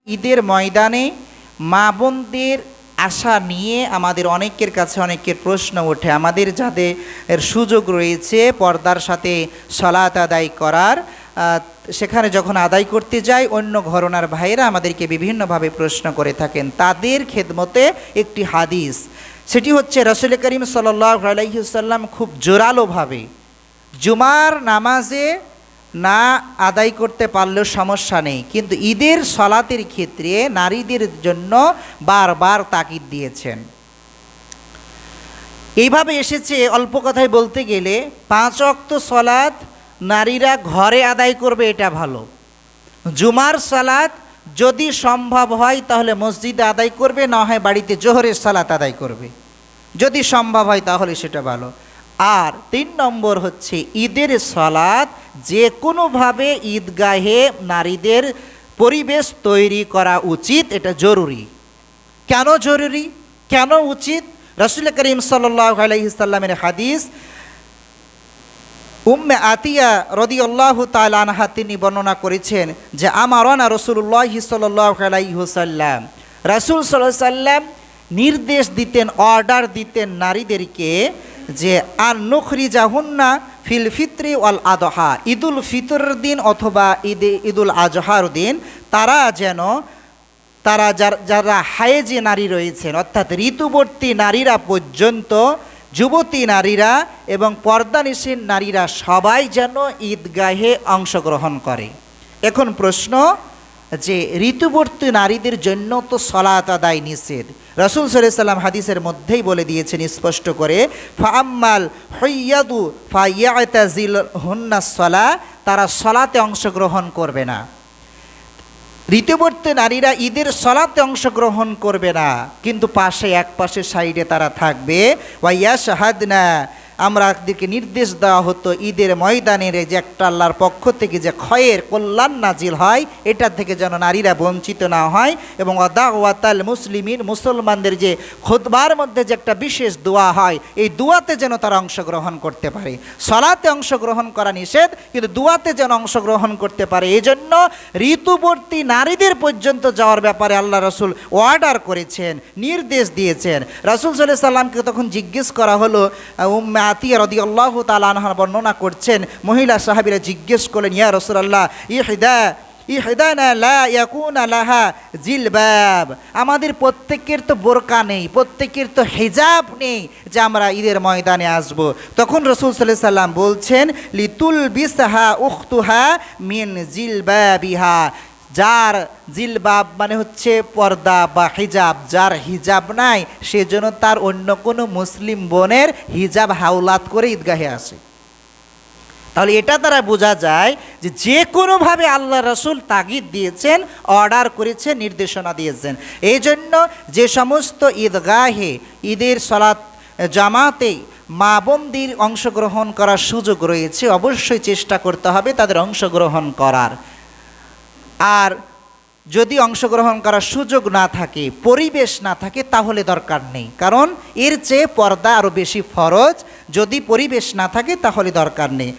ঈদের ময়দানে মা বোনদের আশা নিয়ে আমাদের অনেকের কাছে অনেকের প্রশ্ন ওঠে। আমাদের যাদের সুযোগ রয়েছে পর্দার সাথে সালাত আদায় করার, সেখানে যখন আদায় করতে যাই অন্য ঘরানার ভাইয়েরা আমাদেরকে বিভিন্নভাবে প্রশ্ন করে থাকেন। তাদের খেদমতে একটি হাদিস, সেটি হচ্ছে রাসূল করিম সাল্লাল্লাহু আলাইহি ওয়াসাল্লাম খুব জোরালোভাবে জুমার নামাজে না আদায় করতে পারলেও সমস্যা নেই, কিন্তু ঈদের সালাতের ক্ষেত্রে নারীদের জন্য বারবার তাকিদ দিয়েছেন। এইভাবে এসেছে, অল্প কথায় বলতে গেলে 5 ওয়াক্ত সালাত নারীরা ঘরে আদায় করবে, এটা ভালো। জুমার সালাত যদি সম্ভব হয় তাহলে মসজিদে আদায় করবে, না হয় বাড়িতে জোহরের সালাত আদায় করবে, যদি সম্ভব হয় তাহলে সেটা ভালো। আর 3 নম্বর হচ্ছে ঈদের সালাত যে কোনোভাবে ঈদগাহে নারীদের পরিবেশ তৈরি করা উচিত, এটা জরুরি। কেন জরুরি, কেন উচিত? রাসূল করিম সাল্লাল্লাহু আলাইহি সাল্লামের হাদিস, উম্মে আতিয়া রাদিয়াল্লাহু তাআলা আনহা তিনি বর্ণনা করেছেন যে আমারানা রাসূলুল্লাহ সাল্লাল্লাহু আলাইহি ওয়াসাল্লাম, রাসূল সাল্লাল্লাহু আলাইহি ওয়াসাল্লাম নির্দেশ দিতেন, অর্ডার দিতেন নারীদেরকে যে আন নুখরিজাহুন্না ফিল ফিত্রি ওয়াল আদহা, ঈদুল ফিতরের দিন অথবা ঈদুল আজহার দিন তারা যারা হায়েজে নারী রয়েছেন, অর্থাৎ ঋতুবর্তী নারীরা পর্যন্ত, যুবতী নারীরা এবং পর্দানিসীন নারীরা সবাই যেন ঈদগাহে অংশগ্রহণ করে। এখন প্রশ্ন যে ঋতুবর্তী নারীদের জন্য তো সালাত আদায় নিষেধ, রাসূল সাল্লাল্লাহু আলাইহি ওয়াসাল্লাম হাদিসের মধ্যেই বলে দিয়েছেন স্পষ্ট করে, ফাআম্মাল হুইয়াদু ফায়াতাজিলহুন্নাস সালাহ, তারা সালাতে অংশগ্রহণ করবে না। ঋতুবর্তী নারীরা ঈদের সালাতে অংশগ্রহণ করবে না, কিন্তু এক পাশে সাইডে তারা থাকবে। ওয়াইয়াশহাদনা, আমাদেরকে নির্দেশ দেওয়া হতো ঈদের ময়দানের যে একটা আল্লাহর পক্ষ থেকে যে খয়ের কল্যাণ নাজিল হয়, এটা থেকে যেন নারীরা বঞ্চিত না হয়। এবং ওয়াদাওয়াতাল মুসলিমিন, মুসলমানদের যে খুতবার মধ্যে যে একটা বিশেষ দোয়া হয়, এই দোয়াতে যেন তারা অংশগ্রহণ করতে পারে। সালাতে অংশগ্রহণ করা নিষেধ, কিন্তু দোয়াতে যেন অংশগ্রহণ করতে পারে। এই জন্য ঋতুবর্তী নারীদের পর্যন্ত যাওয়ার ব্যাপারে আল্লাহ রাসূল অর্ডার করেছেন, নির্দেশ দিয়েছেন। রাসূল সাল্লাল্লাহু আলাইহি ওয়াসাল্লামকে তখন জিজ্ঞেস করা হলো, উম্মে আতিয়া রাদিয়াল্লাহু তাআলা আনহা বর্ণনা করছেন, মহিলা সাহাবীরা জিজ্ঞেস করলেন, ইয়া রাসূলুল্লাহ ইহদানা লা ইয়াকুনা লাহা জিলবাব, আমাদের প্রত্যেকের তো বোরকা নেই, প্রত্যেকের তো হিজাব নেই যে আমরা ঈদের ময়দানে আসব। তখন রাসূল সাল্লাল্লাহু আলাইহি ওয়াসাল্লাম বলছেন, লিতুল বিসহা উখতুহা মিন জিলবাবিহা, যার জিলবাব মানে হচ্ছে পর্দা বা হিজাব, যার হিজাব নাই সেজন্য তার অন্য কোনো মুসলিম বোনের হিজাব হাওলাত করে ঈদগাহে আসে। তাহলে এটা দ্বারা বোঝা যায় যে যে কোনোভাবে আল্লাহ রাসূল তাগিদ দিয়েছেন, অর্ডার করেছেন, নির্দেশনা দিয়েছেন। এই জন্য যে সমস্ত ঈদগাহে ঈদের সালাত জামাতে মা বোনদের অংশগ্রহণ করার সুযোগ রয়েছে, অবশ্যই চেষ্টা করতে হবে তাদের অংশগ্রহণ করার। আর যদি অংশগ্রহণ করার সুযোগ না থাকে, পরিবেশ না থাকে, তাহলে দরকার নেই, কারণ এর চেয়ে পর্দা আরও বেশি ফরজ। যদি পরিবেশ না থাকে তাহলে দরকার নেই।